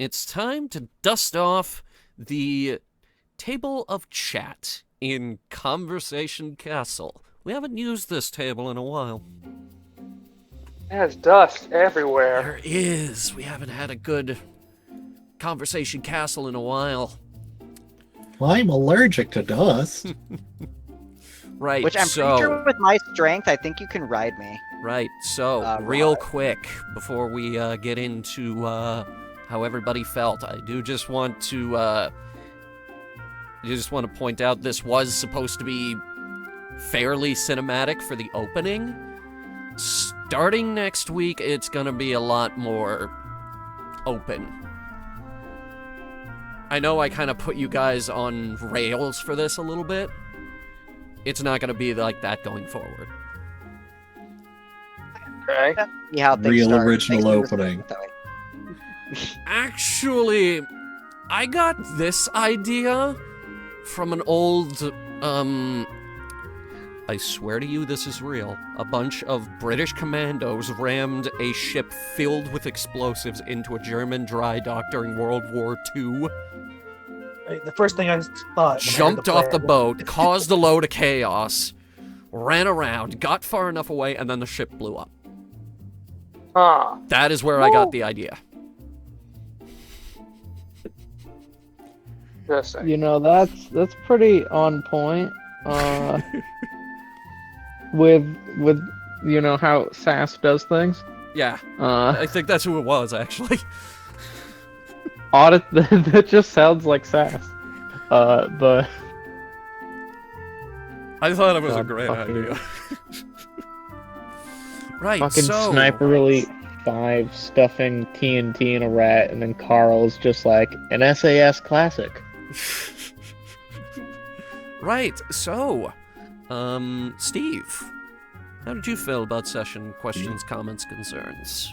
it's time to dust off the table of chat in Conversation Castle. We haven't used this table in a while. There's dust everywhere. There is. We haven't had a good Conversation Castle in a while. Well, I'm allergic to dust. Right, Which I'm pretty sure with my strength, I think you can ride me. Right, so, real quick, before we get into how everybody felt, I do just want to point out this was supposed to be fairly cinematic for the opening. Starting next week, it's gonna be a lot more open. I know I kind of put you guys on rails for this a little bit. It's not gonna be like that going forward. Okay. See how things Real start. original opening. Actually, I got this idea from an old, I swear to you this is real. A bunch of British commandos rammed a ship filled with explosives into a German dry dock during World War II. The first thing I thought. Jumped off the boat, caused a load of chaos, ran around, got far enough away, and then the ship blew up. Huh. That is where I got the idea. Interesting. You know, that's pretty on point. With you know how SAS does things. Yeah, I think that's who it was, actually. Audit that just sounds like SAS. But I thought it was a God, great fucking- idea. Right, fucking so... Sniper Elite 5 stuffing TNT in a rat, and then Carl's just like an SAS classic. Right, so... Steve, how did you feel about session? Questions, comments, concerns?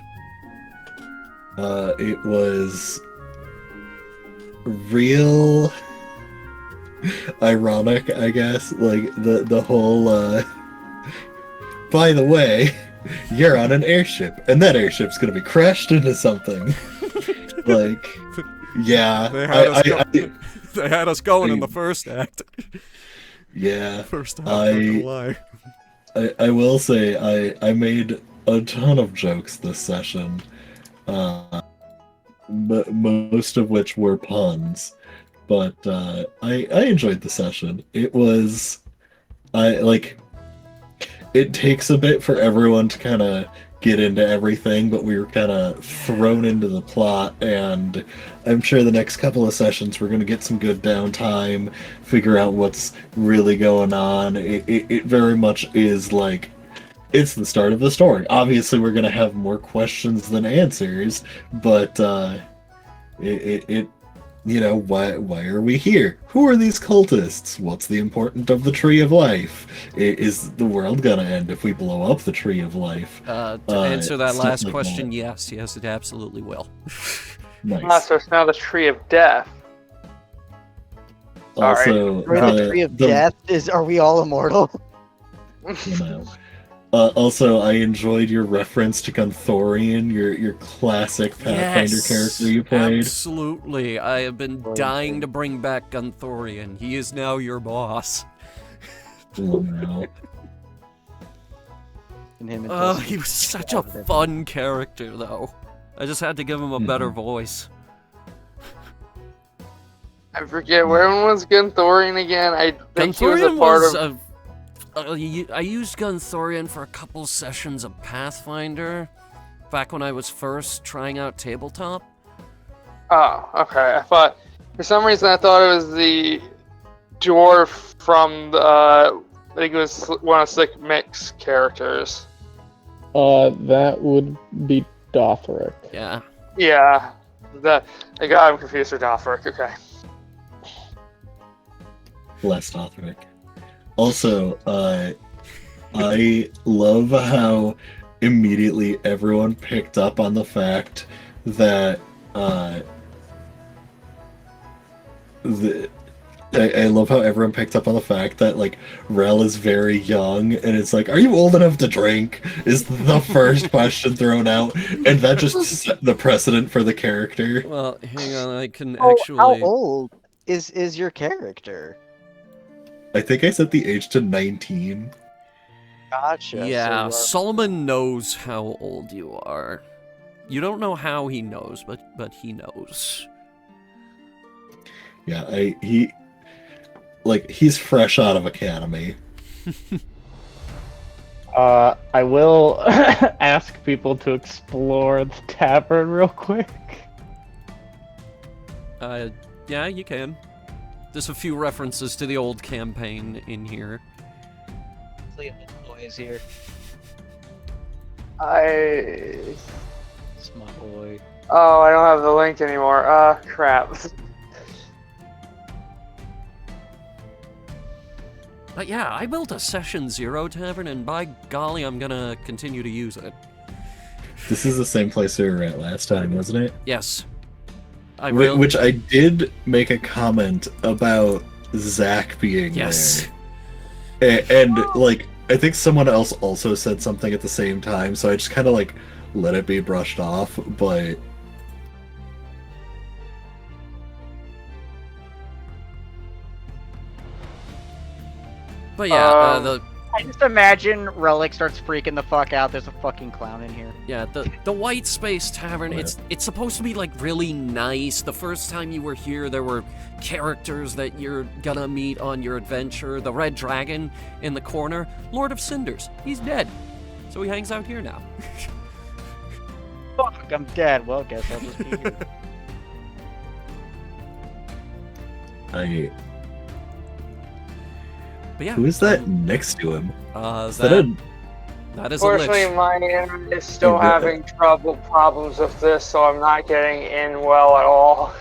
It was real ironic, I guess. Like the whole by the way, you're on an airship and that airship's gonna be crashed into something. Like, yeah. They had us going in the first act. Yeah. First half, not gonna lie. I will say I made a ton of jokes this session, but most of which were puns. But I enjoyed the session. It was it takes a bit for everyone to kind of get into everything, but we were kind of thrown into the plot, and I'm sure the next couple of sessions we're going to get some good downtime, figure out what's really going on. It very much is like, it's the start of the story. Obviously we're going to have more questions than answers, but you know, why are we here? Who are these cultists? What's the importance of the Tree of Life? Is the world gonna end if we blow up the Tree of Life? To answer that stuff last like question, that. yes, it absolutely will. Nice. So it's now the Tree of Death. Also, The Tree of Death are we all immortal? You know. Also, I enjoyed your reference to Gunthorian, your classic Pathfinder character you played. Absolutely. I have been dying to bring back Gunthorian. He is now your boss. Oh, no. Oh, he was such a fun character, though. I just had to give him a better voice. I forget, where was Gunthorian again? I think he was a Gunthorian part was of... I used Gunthorian for a couple sessions of Pathfinder back when I was first trying out tabletop. Oh, okay. For some reason I thought it was the dwarf from the, I think it was one of Slick Mick's characters. That would be Dothric. Yeah. Yeah. I got him confused with Dothric, okay. Bless Dothric. Also, I love how immediately everyone picked up on the fact that I love how everyone picked up on the fact that like Rel is very young, and it's like, "Are you old enough to drink?" is the first question thrown out, and that just set the precedent for the character. Well, hang on, I can Oh, how actually. old is your character? I think I set the age to 19. Gotcha. so Yeah, you are- Solomon knows how old you are. You don't know how he knows, but he knows. Yeah, he's fresh out of academy. I will ask people to explore the tavern real quick. Yeah, you can. There's a few references to the old campaign in here. Boys here. It's my boy. Oh, I don't have the link anymore. Crap. But yeah, I built a Session Zero tavern, and by golly, I'm gonna continue to use it. This is the same place we were at last time, wasn't it? Yes. Which I did make a comment about Zach being Yes. there. And like, I think someone else also said something at the same time, so I just kind of like let it be brushed off, but But yeah, I just imagine Relic starts freaking the fuck out. There's a fucking clown in here. the White Space Tavern, it's supposed to be like really nice. The first time you were here, there were characters that you're gonna meet on your adventure. The Red Dragon in the corner, Lord of Cinders. He's dead, so he hangs out here now. Fuck, I'm dead. Well, guess I'll just be here. But yeah, who is that next to him? That is a Fortunately, lich. my internet is still Okay. having problems with this, so I'm not getting in well at all.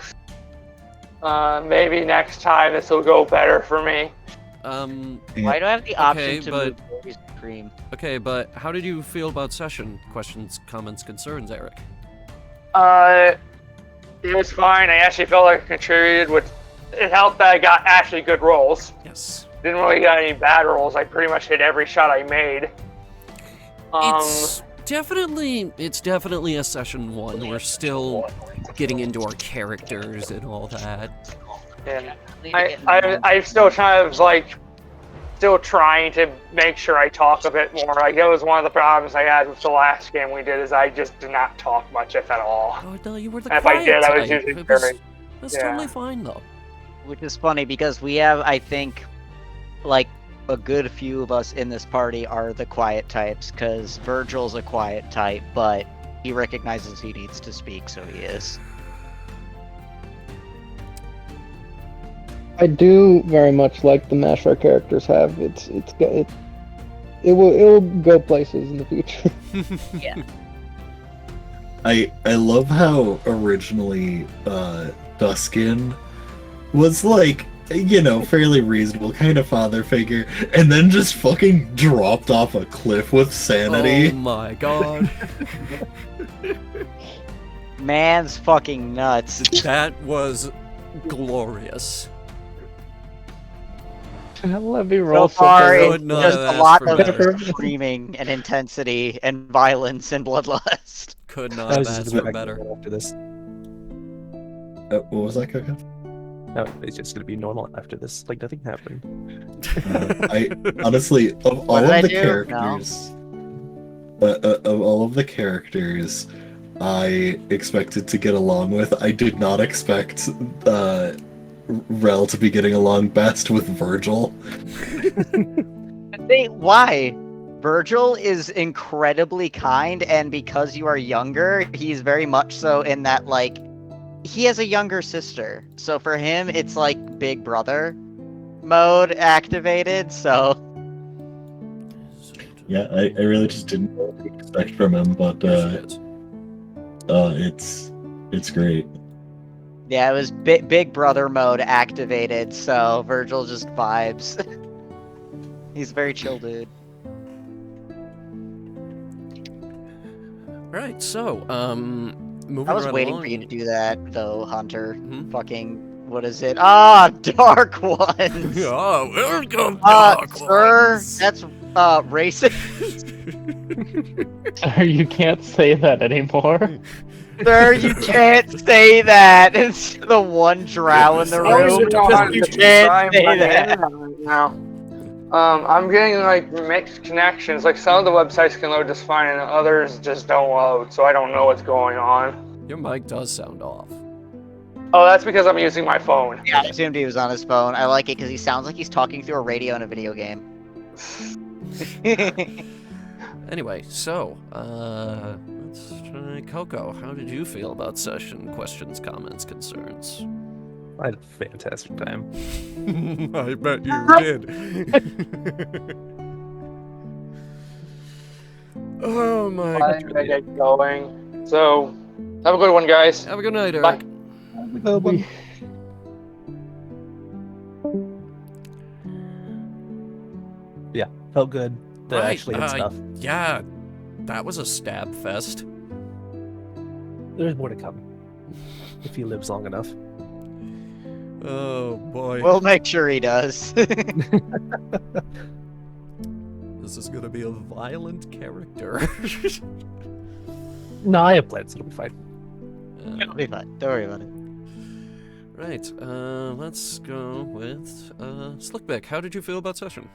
Maybe next time this will go better for me. Why do I have the option to but- move Boys Cream? Okay, but how did you feel about session? Questions, comments, concerns, Eric? It was fine. I actually felt like I contributed. It helped that I got actually good rolls. Yes. Didn't really get any bad rolls. I pretty much hit every shot I made. It's definitely a session one. We're still getting into our characters and all that. Yeah. I'm still kind of like still trying to make sure I talk a bit more. Like, that was one of the problems I had with the last game we did, is I just did not talk much, if at all. Oh no, you were the And if I quiet did, I was type. usually It was- very- That's yeah. totally fine though. Which is funny because we have, I think, like a good few of us in this party are the quiet types, because Virgil's a quiet type, but he recognizes he needs to speak, so he is. I do very much like the mesh our characters have. It will go places in the future. I love how originally Duskin was like, you know, fairly reasonable kind of father figure, and then just fucking dropped off a cliff with sanity. Oh my god. Man's fucking nuts. That was glorious. Let me So roll far, something. Could it's not just have a asked lot for of better. screaming and intensity and violence and bloodlust. Could not I have was just asked gonna for go back better. after this. What was that, Coco? No, it's just gonna be normal after this. Like nothing happened. I honestly, of What all did I of the do? characters, of all of the characters I expected to get along with, I did not expect Rel to be getting along best with Virgil. Why? Virgil is incredibly kind, and because you are younger, he's very much so in that, like, he has a younger sister. So for him, it's like Big Brother mode activated, so... Yeah, I really just didn't know what to expect from him, but it's great. Yeah, it was Big Brother mode activated, so Virgil just vibes. He's a very chill dude. Right, so, moving I was right waiting along. for you to do that, though, Hunter. Mhm. Fucking what is it? Ah, Dark Ones. Oh, welcome, Dark Sir, Ones. that's racist. Sir, you can't say that anymore. Sir, you can't say that. It's the one drow in the I don't room. even know how to You describe can't say my that. internet right now. I'm getting like mixed connections. Like some of the websites can load just fine, and others just don't load. So I don't know what's going on. Your mic does sound off. Oh, that's because I'm using my phone. Yeah, I assumed he was on his phone. I like it because he sounds like he's talking through a radio in a video game. Anyway, so, let's try Coco. How did you feel about session? Questions, comments, concerns? I had a fantastic time. I bet you did. Oh my I'm god. gonna get going. So, have a good one, guys. Have a good night, Bye. Eric. Yeah, felt good. To Right, actually hit stuff. Yeah, that was a stab fest. There's more to come. If he lives long enough. Oh boy. We'll make sure he does. This is gonna be a violent character. No, I have plans. It'll be fine. It'll be fine. Don't worry about it. Right, let's go with Slickback. How did you feel about session?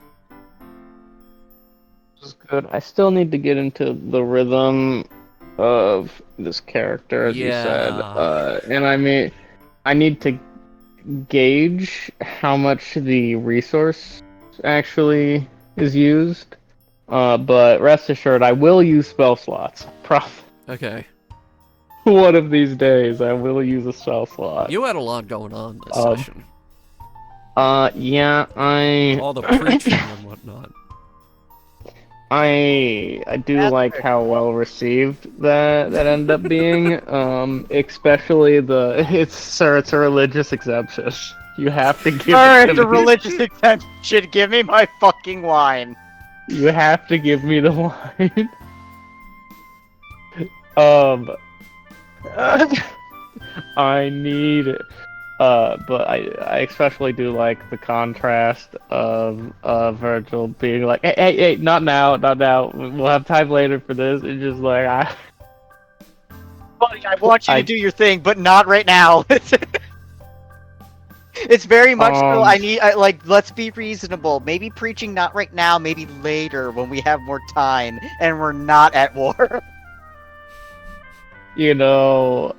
Is good. I still need to get into the rhythm of this character, as you said. And I mean, I need to gauge how much the resource actually is used. But rest assured, I will use spell slots. Okay. One of these days, I will use a spell slot. You had a lot going on this session. Yeah, All the preaching and whatnot. I do That's like fair. how well received that ended up being. Especially it's a religious exemption. You have to give Alright, it the to me. religious exemption. Give me my fucking wine. You have to give me the wine. I need it. But I especially do like the contrast of Virgil being like, hey, not now. We'll have time later for this. It's just like Buddy, I want you to do your thing, but not right now. It's very much so. Let's be reasonable. Maybe preaching not right now, maybe later when we have more time and we're not at war. Very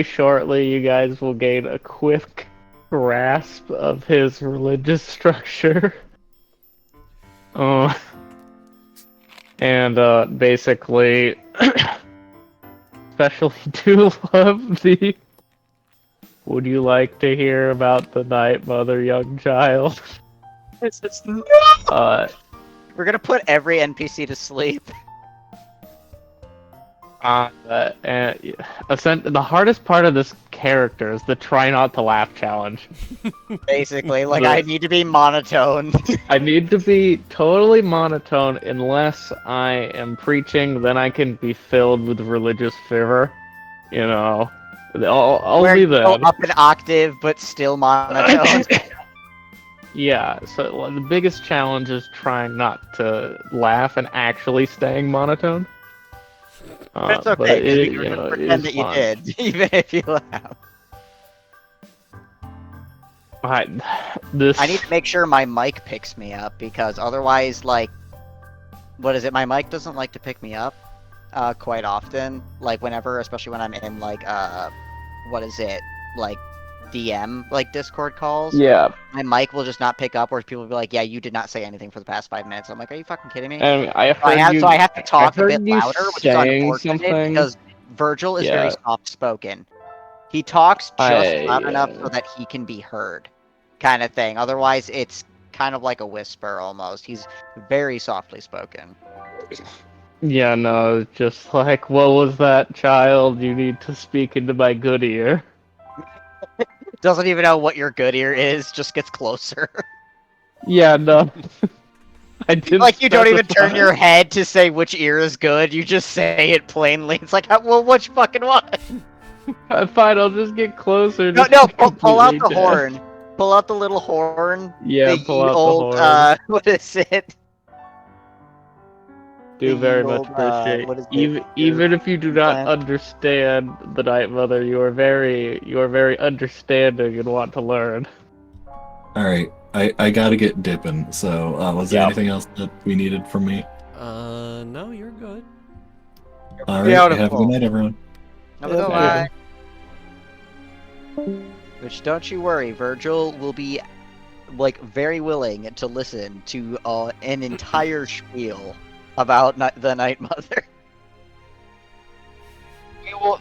shortly you guys will gain a quick grasp of his religious structure. Basically, especially do love the would you like to hear about the night, mother, young child? We're gonna put every NPC to sleep. The hardest part of this character is the try not to laugh challenge. Basically, I need to be monotone. I need to be totally monotone unless I am preaching, then I can be filled with religious fervor. Where you go up an octave, but still monotone. Yeah, so the biggest challenge is trying not to laugh and actually staying monotone. That's okay, because you can pretend that you did, even if you laugh. I need to make sure my mic picks me up, because otherwise, my mic doesn't like to pick me up quite often. Especially when I'm in, DM, Discord calls. Yeah. My mic will just not pick up, or people will be like, yeah, you did not say anything for the past 5 minutes. I'm like, are you fucking kidding me? I have to talk a bit you louder, which is unfortunate, something. because Virgil is very soft-spoken. He talks just loud enough so that he can be heard, kind of thing. Otherwise, it's kind of like a whisper, almost. He's very softly spoken. Yeah, no, just like, what was that, child? You need to speak into my good ear. Doesn't even know what your good ear is, just gets closer. Yeah, no. I didn't you don't even specify. turn your head to say which ear is good, you just say it plainly. It's like, well, which fucking one? Fine, I'll just get closer. No, just no, to pull out the completely death. horn. Pull out the little horn. Yeah, The pull ye out the old, horn. what is it? The Do ye very much old, appreciate. what is it? Even if you do not Plant. understand the Night Mother, you are very understanding and want to learn. All right, I gotta get dipping. So, was there Yep. anything else that we needed from me? No, you're good. All right, have a good Beautiful. night, everyone. Have a Yeah, good bye. one. Which, don't you worry, Virgil will be like very willing to listen to an entire spiel about the Night Mother. We will.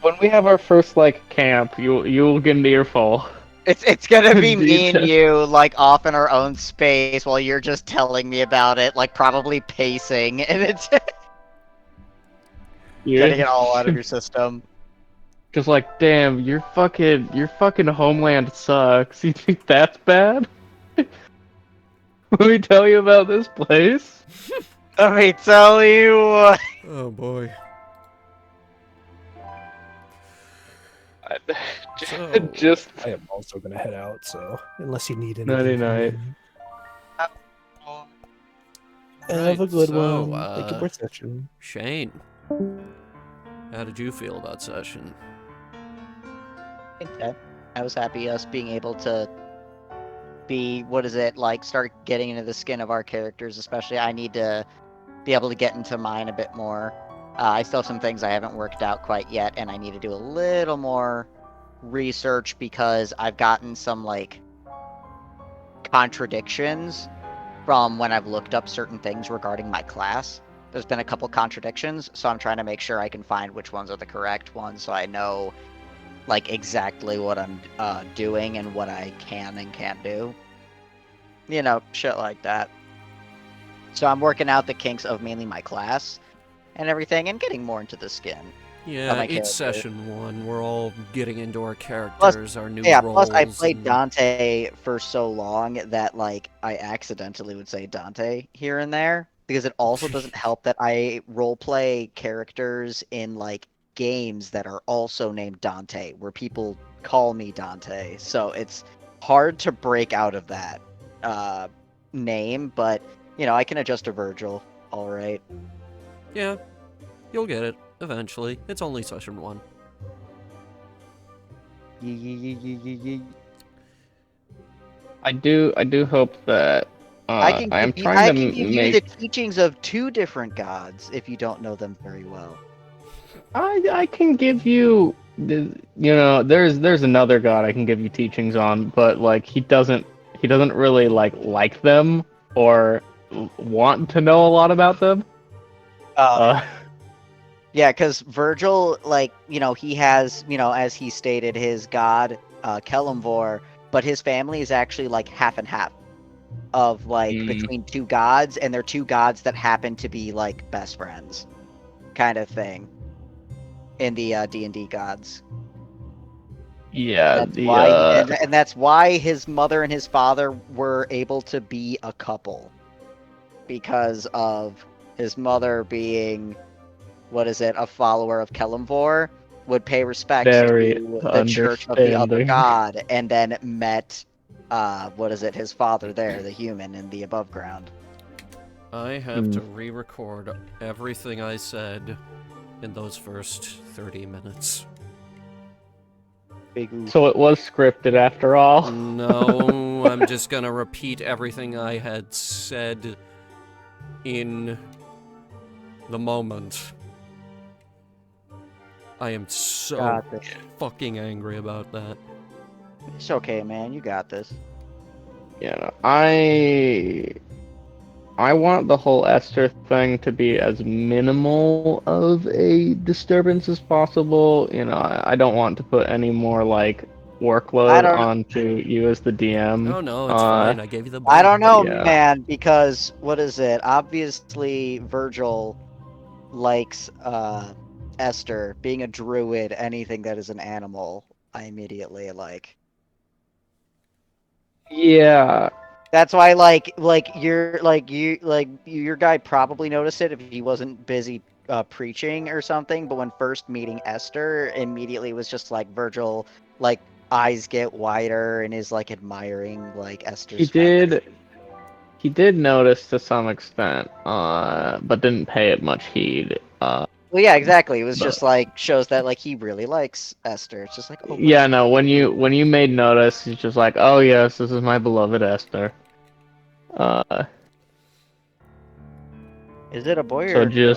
When we have our first like camp, you'll get an earful. It's gonna be me and Detail. you like off in our own space while you're just telling me about it, like probably pacing, and it's getting it all out of your system. Just like, damn, your fucking homeland sucks. You think that's bad? Let me tell you about this place. Let me tell you. Oh boy. So- Just I am also gonna head out, so unless you need anything. nighty from night. me. Right, Have a good so, one. Thank you for session. Shane, how did you feel about session? Okay. I was happy us being able to be, what is it, like start getting into the skin of our characters, especially I need to be able to get into mine a bit more. I still have some things I haven't worked out quite yet, and I need to do a little more research because I've gotten some, like, contradictions from when I've looked up certain things regarding my class. There's been a couple contradictions, so I'm trying to make sure I can find which ones are the correct ones so I know like exactly what I'm doing and what I can and can't do. You know, shit like that. So I'm working out the kinks of mainly my class and everything and getting more into the skin. Yeah, my it's character. session 1. We're all getting into our characters, our new Yeah, roles. plus I played and- Dante for so long that like I accidentally would say Dante here and there because it also doesn't help that I roleplay characters in like games that are also named Dante where people call me Dante. So it's hard to break out of that name, but you know, I can adjust to Virgil. All right. Yeah, you'll get it eventually. It's only session 1. I do hope that I can I am give you, trying I to can give you make. the teachings of 2 different gods if you don't know them very well. I can give you. There's another god I can give you teachings on, but like he doesn't really like them or want to know a lot about them. Yeah, because Virgil, like, you know, he has, you know, as he stated, his god, Kelemvor, but his family is actually like half and half of like between 2 gods, and they're 2 gods that happen to be like best friends, kind of thing, in the D&D gods. Yeah, That's why, and that's why his mother and his father were able to be a couple, because of his mother being, what is it, a follower of Kelemvor, would pay respects Very to the church of the other understanding. god, and then met, what is it, his father there, the human in the above ground. I have to re-record everything I said in those first 30 minutes. Big oof. So it was scripted after all. No, I'm just gonna repeat everything I had said in the moment. I am so Got this. fucking angry about that. It's okay, man. You got this. Yeah, no, I want the whole Esther thing to be as minimal of a disturbance as possible. You know, I don't want to put any more like workload onto you as the DM. Oh no, it's fine. I gave you the I don't know, Yeah. man, because what is it? Obviously, Virgil likes Esther. Being a druid, anything that is an animal, I immediately like. Yeah. That's why, your guy probably noticed it if he wasn't busy preaching or something, but when first meeting Esther, immediately was just like Virgil, like eyes get wider and is like admiring like Esther's. He did notice to some extent, but didn't pay it much heed. Well, yeah, exactly. It was just like shows that like he really likes Esther. It's just like, oh, yeah, no. When you made notice, he's just like, oh yes, this is my beloved Esther. Is it a boy So or a girl?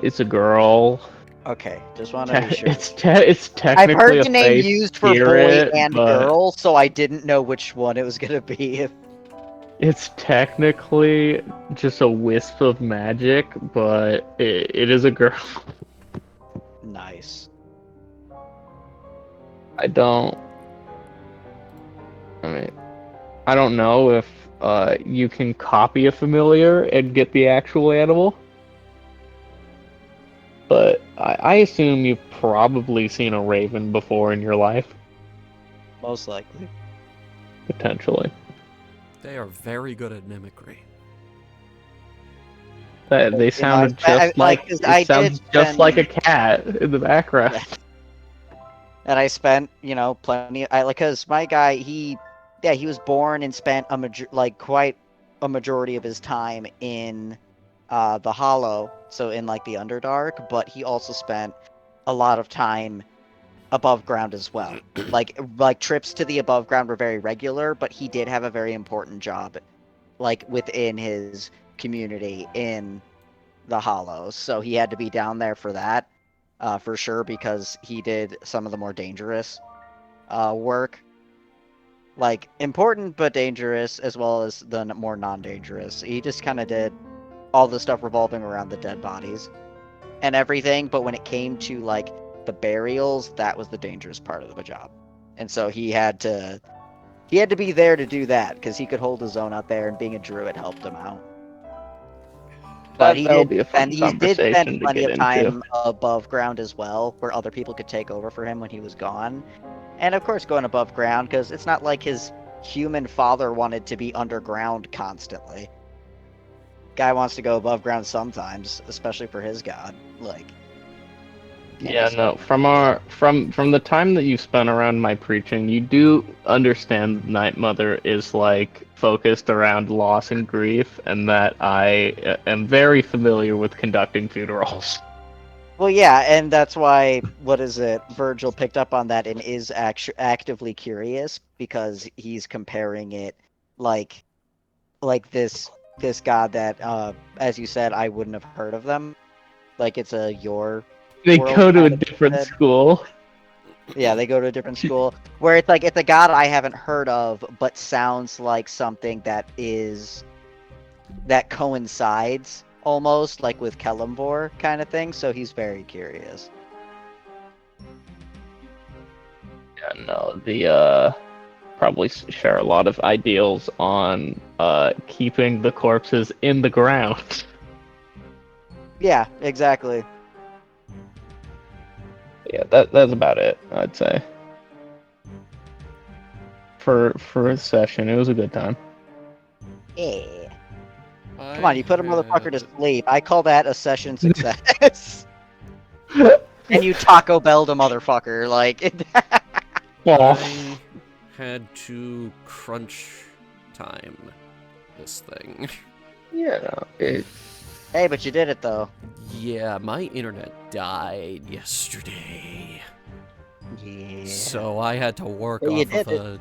it's a girl. Okay, just want to be sure. It's I've technically heard a the name faith used for boy spirit, and but girl, so I didn't know which one it was gonna be. it's technically just a wisp of magic, but it is a girl. Nice. I don't. I mean, I don't know if you can copy a familiar and get the actual animal, but I assume you've probably seen a raven before in your life, Most likely. potentially. They are very good at mimicry. They sounded just like it sounds just like a cat in the background. Yeah. And I spent, plenty. Cause my guy, he was born and spent quite a majority of his time in the Hollow, so in like the Underdark. But he also spent a lot of time above ground as well. like trips to the above ground were very regular, but he did have a very important job, like within his community in the Hollows. So he had to be down there for that. For sure, because he did some of the more dangerous work. Like, important but dangerous, as well as the more non-dangerous. He just kind of did all the stuff revolving around the dead bodies and everything, but when it came to, like, the burials, that was the dangerous part of the job. And so he had to be there to do that, because he could hold his own out there, and being a druid helped him out. But he did spend plenty of time above ground as well, where other people could take over for him when he was gone. And of course going above ground, because it's not like his human father wanted to be underground constantly. Guy wants to go above ground sometimes, especially for his god. Like, yeah, no. From the time that you spent around my preaching, you do understand Night Mother is like focused around loss and grief, and that I am very familiar with conducting funerals. Well, yeah, and that's why Virgil picked up on that and is actively curious, because he's comparing it like this god that, as you said, I wouldn't have heard of them. Like it's a They go to a different school. Yeah, they go to a different school where it's like it's a god I haven't heard of, but sounds like something that coincides almost like with Kellumbor kind of thing. So he's very curious. Yeah, no, the probably share a lot of ideals on keeping the corpses in the ground. Yeah, exactly. Yeah, that's about it, I'd say. For a session, it was a good time. Yeah. Come on, you put a motherfucker to sleep. I call that a session success. And you Taco Bell'd a motherfucker, like. I had to crunch time this thing. Yeah, no, Hey, but you did it though. Yeah, my internet died yesterday. Yeah. So I had to work Well, off of a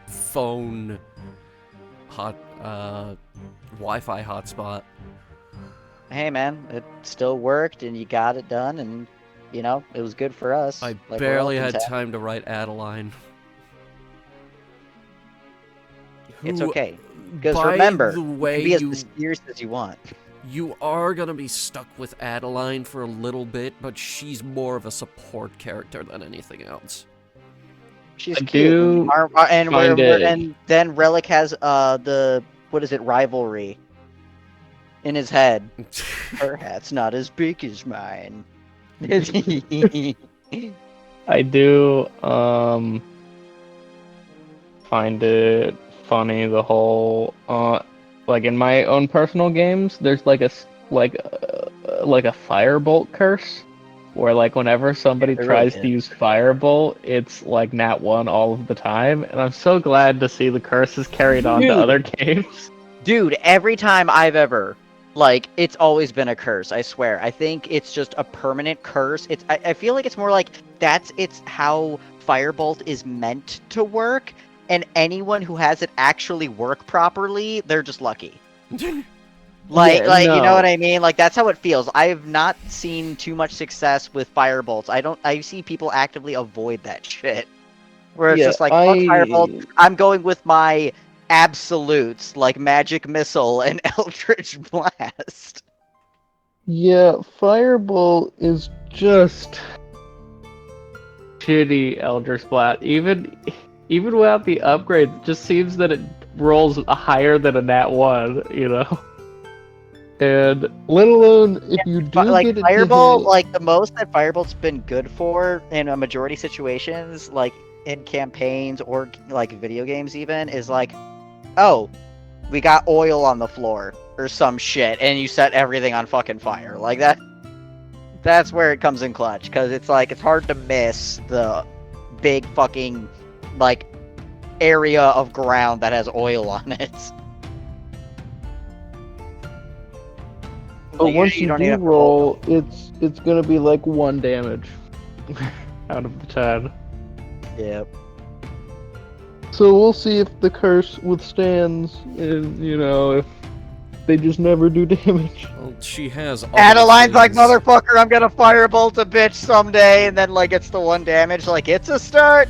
phone Wi-Fi hotspot. Hey man, it still worked and you got it done, and it was good for us. I barely had time to write Adeline. It's okay. Because remember, you can be as mysterious as you want. You are gonna be stuck with Adeline for a little bit, but she's more of a support character than anything else. She's cute. And then Relic has rivalry in his head. Her hat's not as big as mine. I do find it funny, the whole like in my own personal games there's like like a firebolt curse, where like whenever somebody It really tries is. to use firebolt, it's like nat 1 all of the time, and I'm so glad to see the curses carried on to Dude. other games. Dude, every time I've ever, like, it's always been a curse, I swear. I think it's just a permanent curse. I feel like it's more like it's how Firebolt is meant to work, and anyone who has it actually work properly, they're just lucky. Like, Yeah, you know no. what I mean? Like, that's how it feels. I've not seen too much success with Firebolts. I see people actively avoid that shit. Where it's Yeah, just like, fuck Firebolt, I'm going with my absolutes, like Magic Missile and Eldritch Blast. Yeah, Firebolt is just shitty Eldritch Blast. Even without the upgrade, it just seems that it rolls higher than a nat 1, you know? And let alone if you do Like, get it Firebolt, to hit, like, the most that Firebolt's been good for in a majority situations, like, in campaigns or, like, video games even, is like, oh, we got oil on the floor, or some shit, and you set everything on fucking fire. Like, that's where it comes in clutch, because it's like, it's hard to miss the big fucking, like, area of ground that has oil on it. but Like, once you don't do even have to roll, it's gonna be like 1 damage out of the 10. Yep. So we'll see if the curse withstands, and you know, if they just never do damage. Well, she has other Adeline's like, things. motherfucker, I'm gonna firebolt a bitch someday, and then, like, it's the 1 damage, like, it's a start!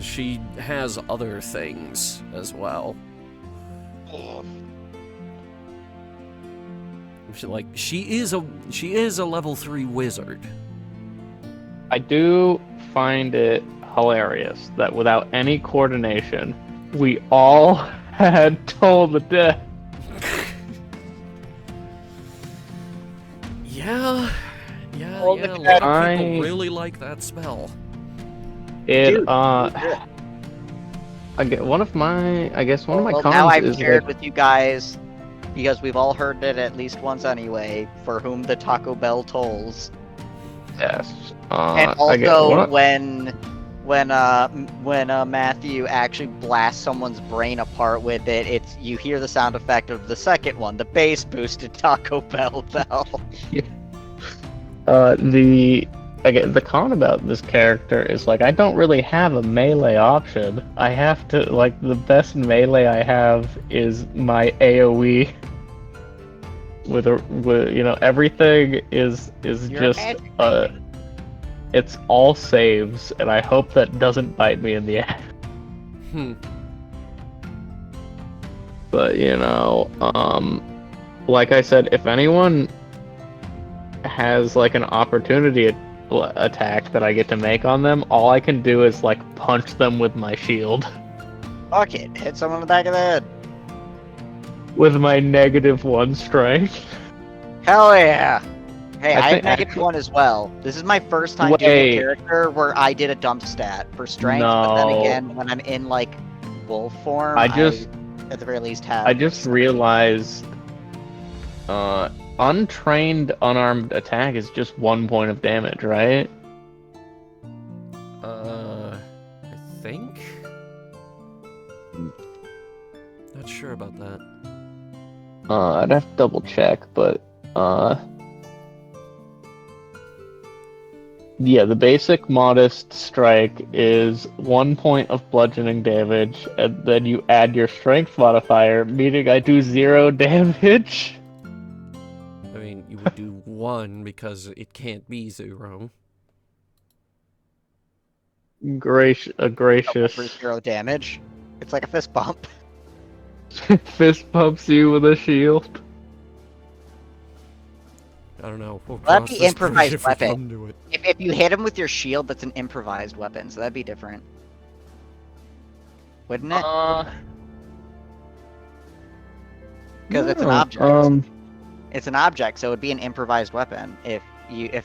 She has other things as well. She is a level 3 wizard. I do find it hilarious that without any coordination, we all had Toll the Death. Yeah. Well, A the lot of I- people really like that spell. It Dude, I guess one of my well, cons now I've is shared like, with you guys, because we've all heard it at least once anyway, for whom the Taco Bell tolls. yes. And I get- also, one of- when Matthew actually blasts someone's brain apart with it, you hear the sound effect of the second one, the bass boosted Taco Bell bell. the con about this character is like I don't really have a melee option. I have to like the best melee I have is my AoE. With you know, everything is You're just magic. it's all saves, and I hope that doesn't bite me in the ass. But you know, like I said, if anyone has like an opportunity attack that I get to make on them, all I can do is like punch them with my shield. Fuck it, hit someone in the back of the head. With my -1 strength. Hell yeah! Hey, I I think have -1 as well. This is my first time doing Wait. a character where I did a dump stat for strength, but then No. again, when I'm in like wolf form, I just- at the very least have. I just realized, untrained unarmed attack is just 1 point of damage, right? I think? Not sure about that. I'd have to double check, but yeah, the basic modest strike is 1 point of bludgeoning damage, and then you add your strength modifier, meaning I do 0 damage. I mean, you would do 1 because it can't be 0. Gracious. For 0 damage. It's like a fist bump. Fist bumps you with a shield. I don't know. We'll That'd cross be this improvised bridge if we weapon. come to it. If you hit him with your shield, that's an improvised weapon, so that'd be different. Wouldn't it? Because it's an object. It's an object, so it'd be an improvised weapon if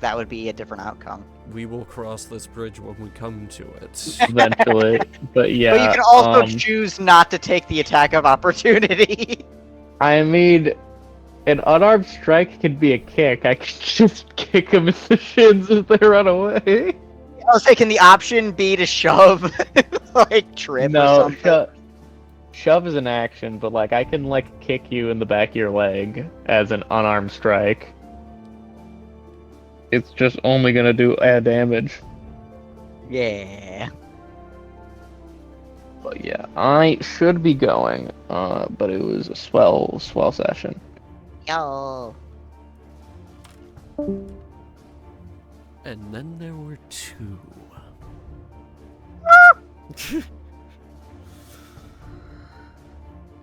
that would be a different outcome. We will cross this bridge when we come to it. Eventually, but yeah. But you can also choose not to take the attack of opportunity. I mean, An unarmed strike can be a kick. I can just kick them in the shins as they run away. I was thinking the option B to shove, like trip or No, something. shove is an action, but like I can like kick you in the back of your leg as an unarmed strike. It's just only gonna do add damage. Yeah. But yeah, I should be going. But it was a swell session. Yo. And then there were 2.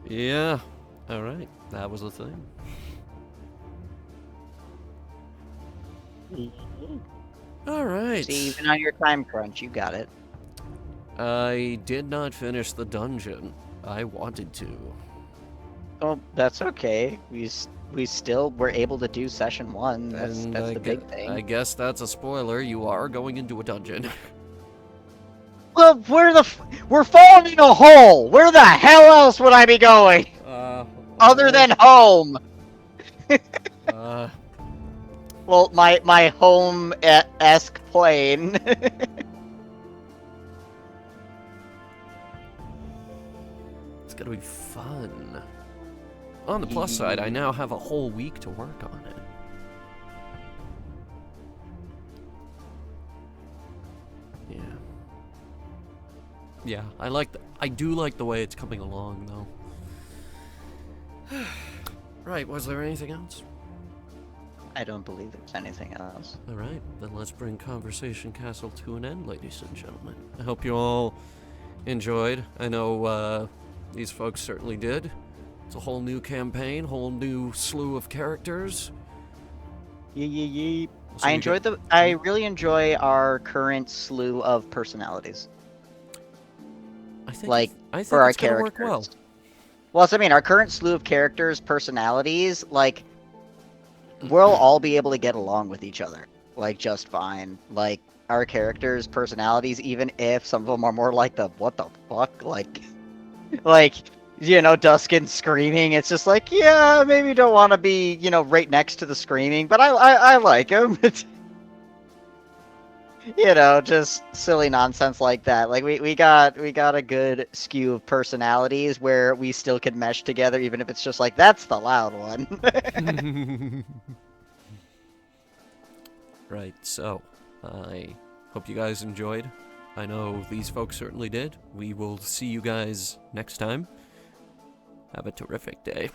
Yeah. All right. That was a thing. All right. See, even on your time crunch, you got it. I did not finish the dungeon. I wanted to. Oh, that's okay. We still were able to do session 1. That's And the big thing. I guess that's a spoiler. You are going into a dungeon. Well, we're falling in a hole. Where the hell else would I be going other than home? Well, my home-esque plane. It's gonna be fun. On the plus side, I now have a whole week to work on it. Yeah. Yeah, I do like the way it's coming along, though. Right, was there anything else? I don't believe there's anything else. Alright, then let's bring Conversation Castle to an end, ladies and gentlemen. I hope you all enjoyed. I know these folks certainly did. It's a whole new campaign, whole new slew of characters. Yeah. So I really enjoy our current slew of personalities. I think For our it's gonna characters. work well. Well, so, I mean, our current slew of characters, personalities, like, we'll all be able to get along with each other, like, just fine. Like, our characters' personalities, even if some of them are more like the, what the fuck, like, you know, Duskin screaming, it's just like, yeah, maybe don't want to be, you know, right next to the screaming, but I like him. You know, just silly nonsense like that. Like we got a good skew of personalities where we still can mesh together, even if it's just like that's the loud one. Right, so I hope you guys enjoyed. I know these folks certainly did. We will see you guys next time. Have a terrific day.